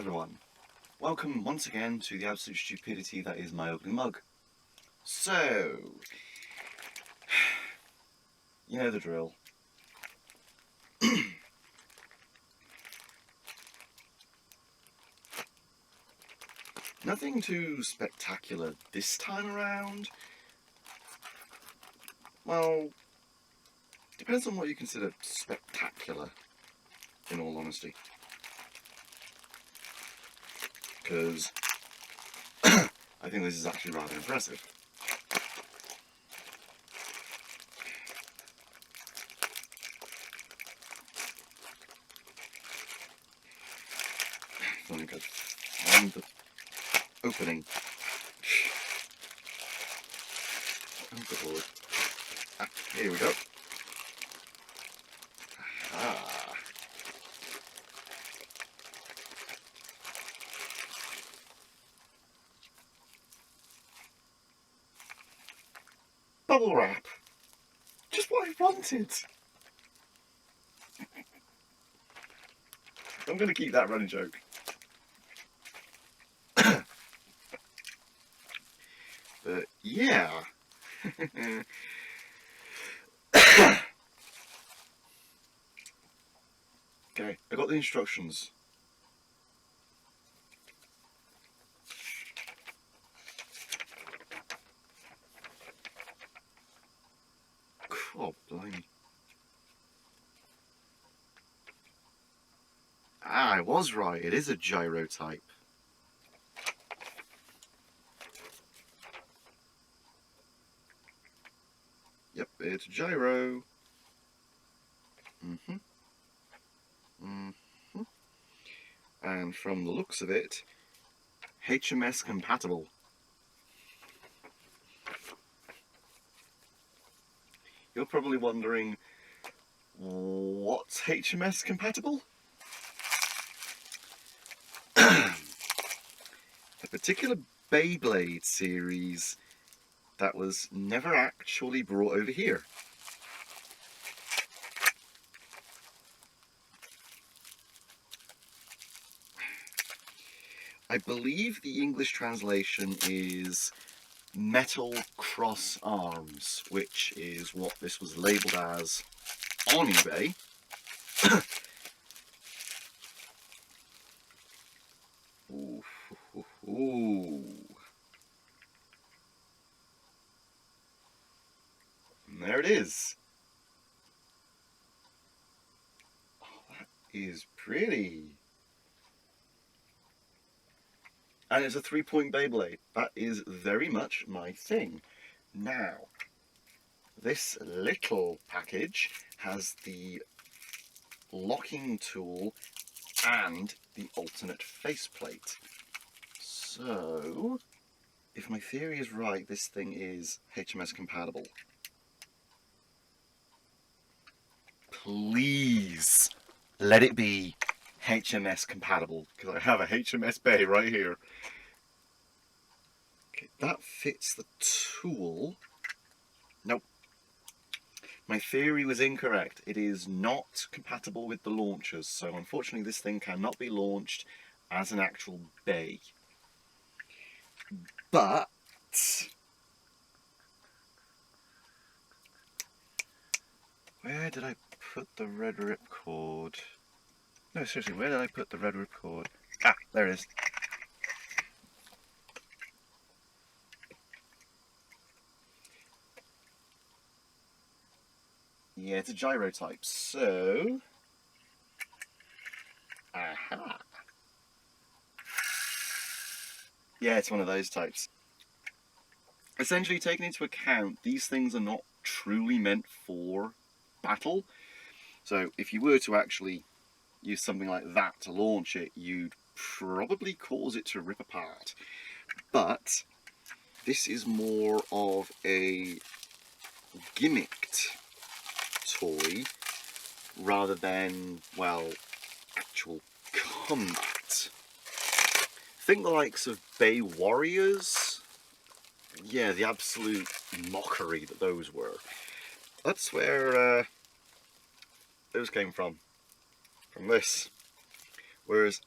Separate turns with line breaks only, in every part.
everyone, welcome once again to the absolute stupidity that is my ugly mug. So, you know the drill. Nothing too spectacular this time around. Well, depends on what you consider spectacular, in all honesty. Because I think this is actually rather impressive. If only I could find the opening. Oh, good lord. Ah, here we go. Aha. Bubble wrap. Just what I wanted. I'm going to keep that running joke. But yeah. Okay, I got the instructions. Oh, blimey. Ah, I was right. It is a gyro type. Yep, it's a gyro. And from the looks of it, HMS compatible. You're probably wondering, what's HMS compatible? A particular Beyblade series that was never actually brought over here. I believe the English translation is metal cross arms, which is what this was labelled as on eBay. Ooh, ooh. And there it is. Oh, that is pretty. And it's a 3-point Beyblade. That is very much my thing. Now, this little package has the locking tool and the alternate faceplate. So, if my theory is right, this thing is HMS compatible. Please let it be HMS compatible, because I have a HMS bay right here. Okay, that fits the tool. Nope. My theory was incorrect. It is not compatible with the launchers, so unfortunately this thing cannot be launched as an actual bay. But where did I put the red ripcord? No, seriously, where did I put the red ripcord? Ah, there it is. Yeah, it's a gyro type, so... Aha! Yeah, it's one of those types. Essentially, taking into account, these things are not truly meant for battle. So, if you were to actually use something like that to launch it, you'd probably cause it to rip apart. But this is more of a gimmicked toy rather than, well, actual combat. Think the likes of Bay Warriors. Yeah, the absolute mockery that those were. That's where those came from this. Whereas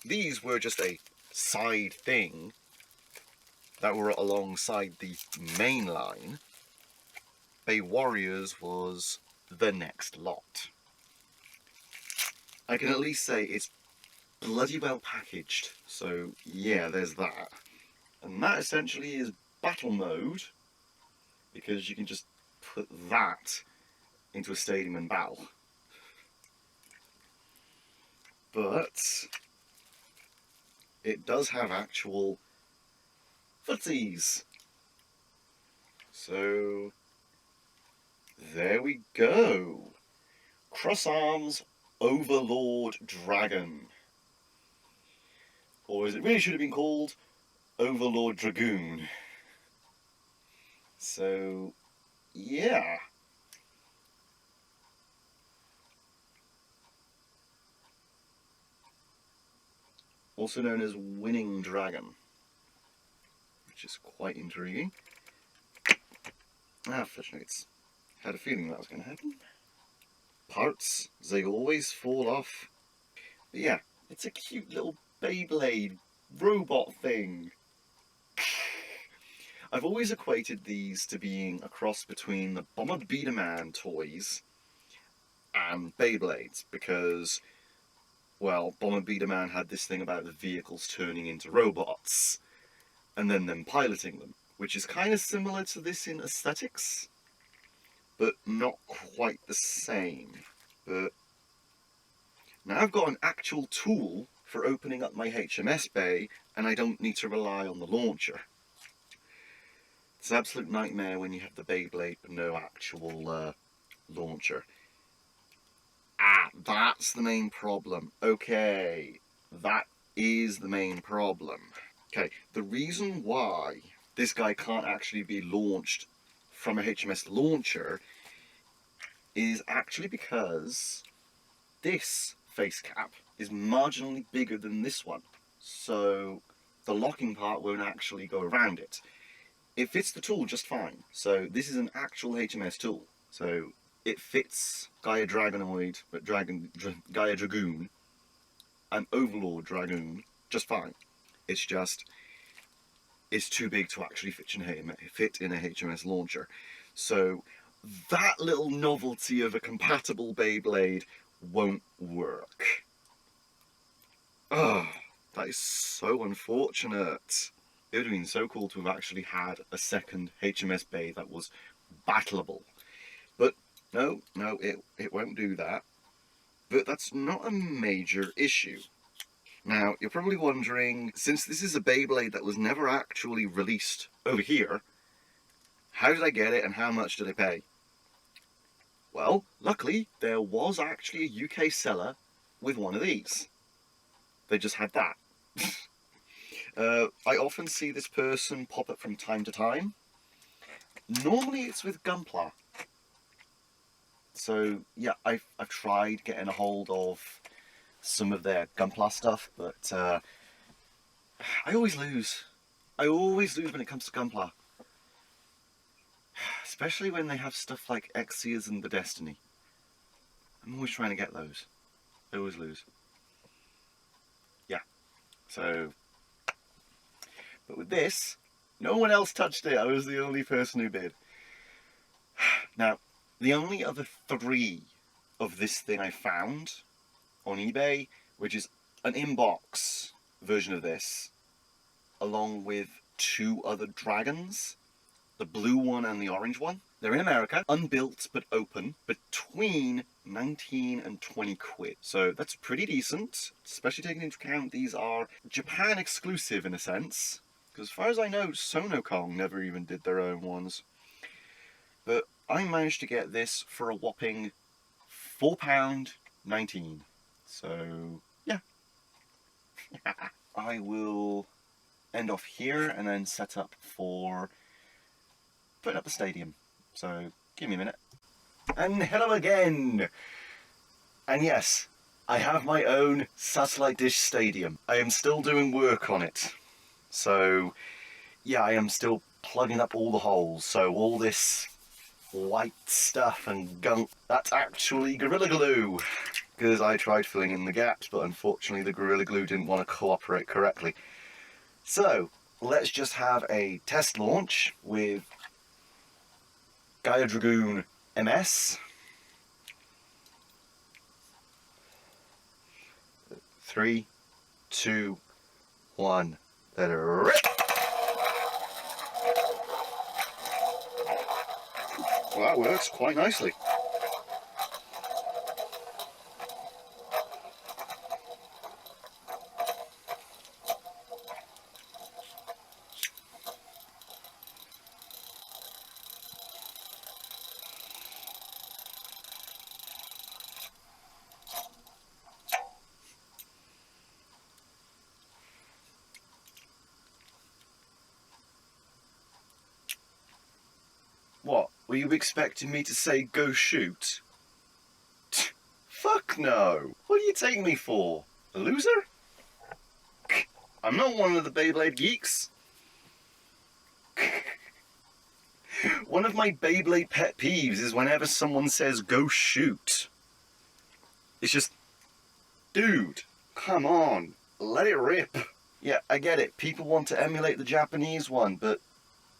these were just a side thing that were alongside the main line. Bay Warriors was the next lot. I can at least say it's bloody well packaged, so yeah, there's that. And that essentially is battle mode, because you can just put that into a stadium and battle. But it does have actual footsies. So there we go. Cross Arms Overlord Dragon. Or as it really should have been called, Overlord Dragoon. So, yeah. Also known as Winning Dragon, which is quite intriguing. Flesh notes. Had a feeling that was going to happen. Parts, they always fall off. But yeah, it's a cute little Beyblade robot thing. I've always equated these to being a cross between the Bomber Beat-A-Man toys and Beyblades, because, well, Bomber Beat-A-Man had this thing about the vehicles turning into robots, and then them piloting them, which is kind of similar to this in aesthetics, but not quite the same. But now I've got an actual tool for opening up my HMS bay, and I don't need to rely on the launcher. It's an absolute nightmare when you have the Beyblade but no actual launcher. That's the main problem. Okay, that is the main problem. Okay, the reason why this guy can't actually be launched from a HMS launcher is actually because this face cap is marginally bigger than this one. So the locking part won't actually go around it. It fits the tool just fine. So this is an actual HMS tool. So it fits Gaia Dragonoid, Gaia Dragoon, and Overlord Dragoon just fine. It's just, it's too big to actually fit in a HMS launcher. So that little novelty of a compatible Beyblade won't work. Oh, that is so unfortunate. It would have been so cool to have actually had a second HMS bay that was battleable. But no, it won't do that. But that's not a major issue. Now, you're probably wondering, since this is a Beyblade that was never actually released over here, how did I get it and how much did I pay? Well, luckily, there was actually a UK seller with one of these. They just had that. I often see this person pop up from time to time. Normally it's with Gunpla. So yeah, I've tried getting a hold of some of their Gunpla stuff, but I always lose. I always lose when it comes to Gunpla. Especially when they have stuff like Exias and the Destiny. I'm always trying to get those. I always lose. Yeah, so... But with this, no one else touched it. I was the only person who did. Now, the only other 3 of this thing I found on eBay, which is an in-box version of this, along with 2 other dragons, the blue one and the orange one. They're in America, unbuilt but open, between 19 and 20 quid. So that's pretty decent, especially taking into account these are Japan exclusive in a sense. Because as far as I know, Sonokong never even did their own ones. But I managed to get this for a whopping £4.19. So, yeah. I will end off here and then set up for putting up the stadium. So, give me a minute. And hello again! And yes, I have my own satellite dish stadium. I am still doing work on it. So, yeah, I am still plugging up all the holes. So all this white stuff and gunk, that's actually Gorilla Glue. because I tried filling in the gaps, but unfortunately the Gorilla Glue didn't want to cooperate correctly. So let's just have a test launch with Gaia Dragoon MS. 3, 2, 1, let it rip! Well, that works quite nicely. What, were you expecting me to say go shoot? Fuck no! What do you take me for? A loser? I'm not one of the Beyblade geeks. One of my Beyblade pet peeves is whenever someone says go shoot. It's just, dude, come on, let it rip. Yeah, I get it, people want to emulate the Japanese one, but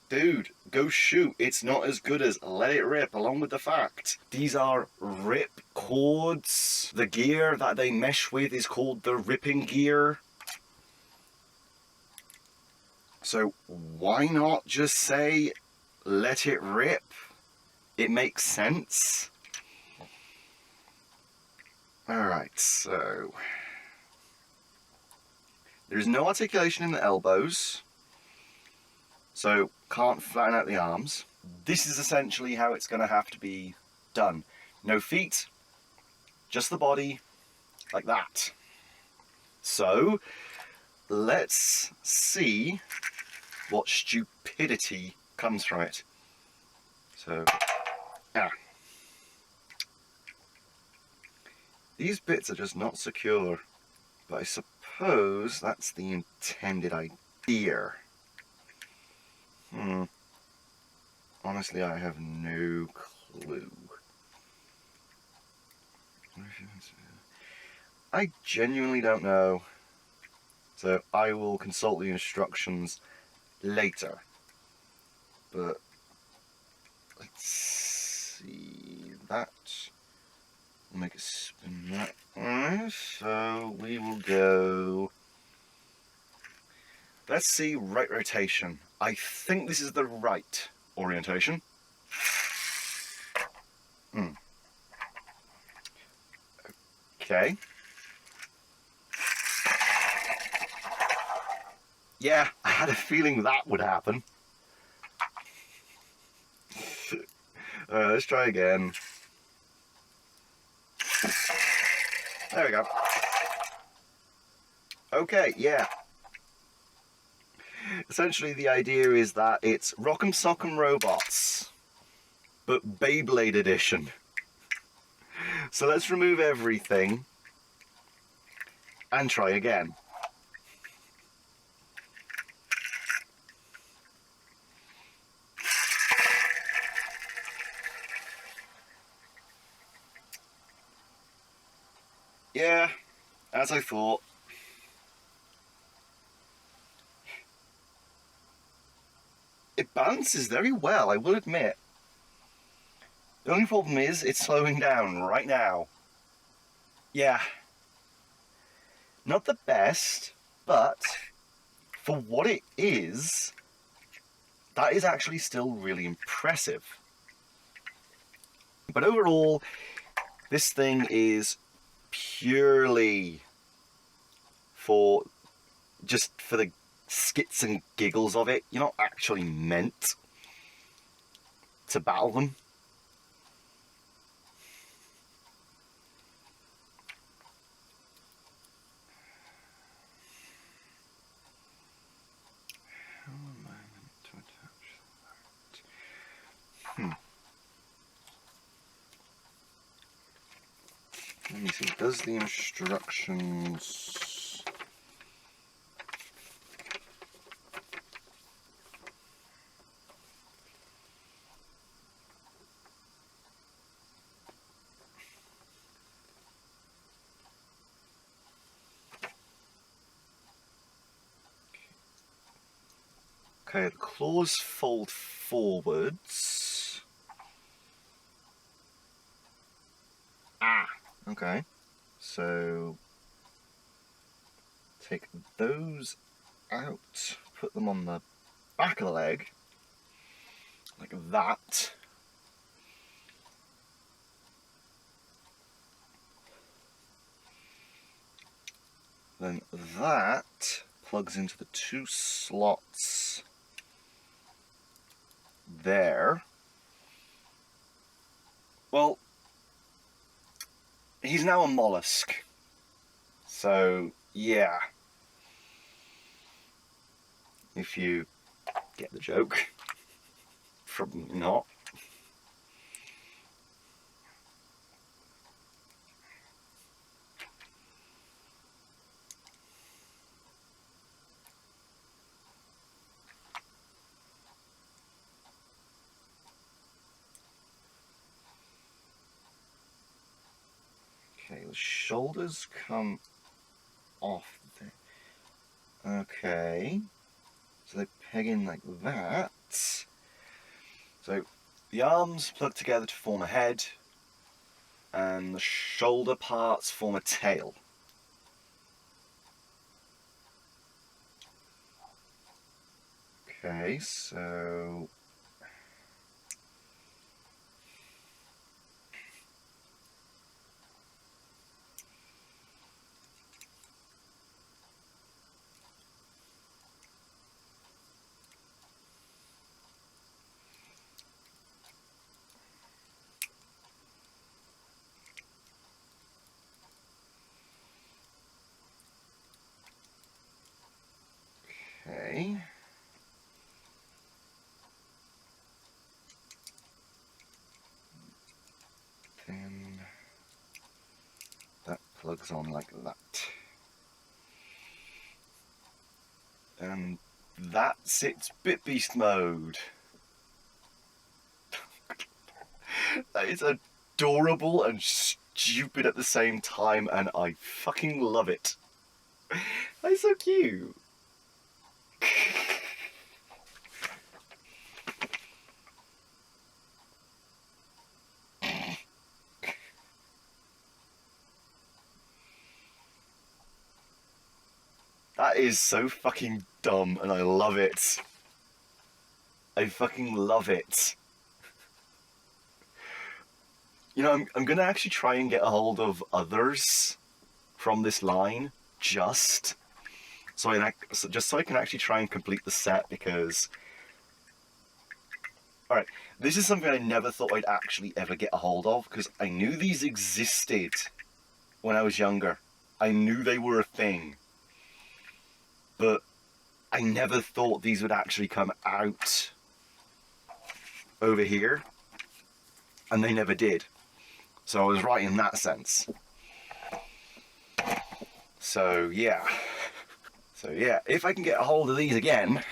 dude, go shoot. It's not as good as let it rip, along with the fact these are rip cords. The gear that they mesh with is called the ripping gear. So why not just say let it rip? It makes sense. Alright, so there's no articulation in the elbows, so can't flatten out the arms. This is essentially how it's going to have to be done. No feet, just the body, like that. So let's see what stupidity comes from it. So, these bits are just not secure, but I suppose that's the intended idea. Honestly, I have no clue. I genuinely don't know, so I will consult the instructions later. But let's see, that will make it spin that way, so we will go, let's see, right rotation. I think this is the right orientation. Okay. Yeah, I had a feeling that would happen. Let's try again. There we go. Okay, yeah. Essentially the idea is that it's Rock'em Sock'em Robots, but Beyblade edition. So let's remove everything and try again. Yeah, as I thought. It balances very well, I will admit. The only problem is it's slowing down right now. Yeah. Not the best, but for what it is, that is actually still really impressive. But overall, this thing is purely for the skits and giggles of it. You're not actually meant to battle them. How am I meant to attach that? Let me see, does the instructions... Okay, the claws fold forwards. Ah, okay. So take those out, put them on the back of the leg, like that. Then that plugs into the two slots there. Well, he's now a mollusk. So, yeah. If you get the joke. Probably not. Okay, the shoulders come off there. Okay. So they peg in like that. So the arms plug together to form a head, and the shoulder parts form a tail. Okay, so okay. Then that plugs on like that. And that's its Bit Beast mode. That is adorable and stupid at the same time, and I fucking love it. That's so cute. That is so fucking dumb, and I love it. I fucking love it. You know, I'm gonna actually try and get a hold of others from this line, just so I can actually try and complete the set, because... Alright, this is something I never thought I'd actually ever get a hold of, because I knew these existed when I was younger. I knew they were a thing. But I never thought these would actually come out over here, and they never did. So I was right in that sense. So yeah. So yeah, if I can get a hold of these again,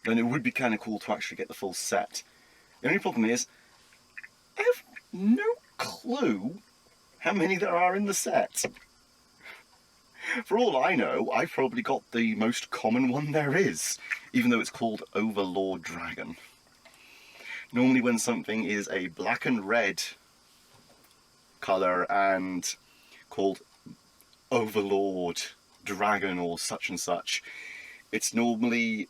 then it would be kind of cool to actually get the full set. The only problem is, I have no clue how many there are in the set. For all I know, I've probably got the most common one there is, even though it's called Overlord Dragon. Normally when something is a black and red colour and called Overlord Dragon or such and such, it's normally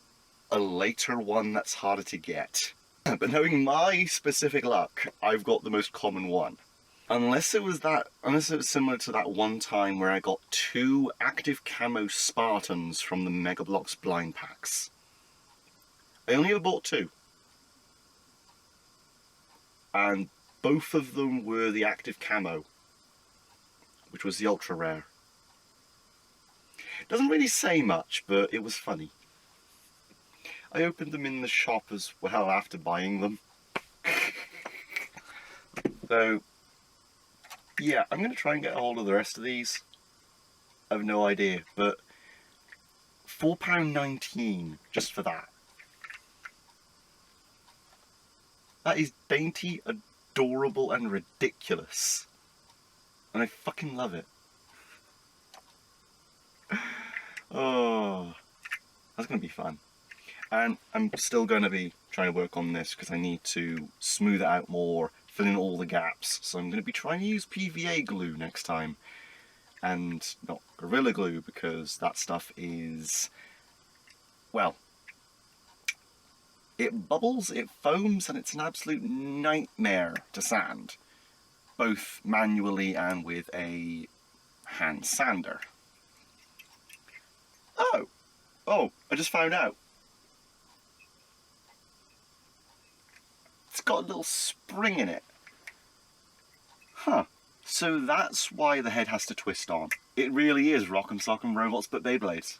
a later one that's harder to get. But knowing my specific luck, I've got the most common one. Unless it was similar to that one time where I got 2 active camo Spartans from the Mega Bloks blind packs. I only ever bought 2. And both of them were the active camo, which was the ultra rare. Doesn't really say much, but it was funny. I opened them in the shop as well after buying them. So, yeah, I'm going to try and get a hold of the rest of these. I have no idea, but £4.19 just for that. That is dainty, adorable, and ridiculous. And I fucking love it. Oh, that's going to be fun. And I'm still going to be trying to work on this because I need to smooth it out more, fill in all the gaps. So I'm going to be trying to use PVA glue next time. And not Gorilla Glue, because that stuff is, well, it bubbles, it foams, and it's an absolute nightmare to sand, both manually and with a hand sander. Oh, I just found out. It's got a little spring in it. Huh. So that's why the head has to twist on. It really is Rock'em Sock'em Robots but Beyblades.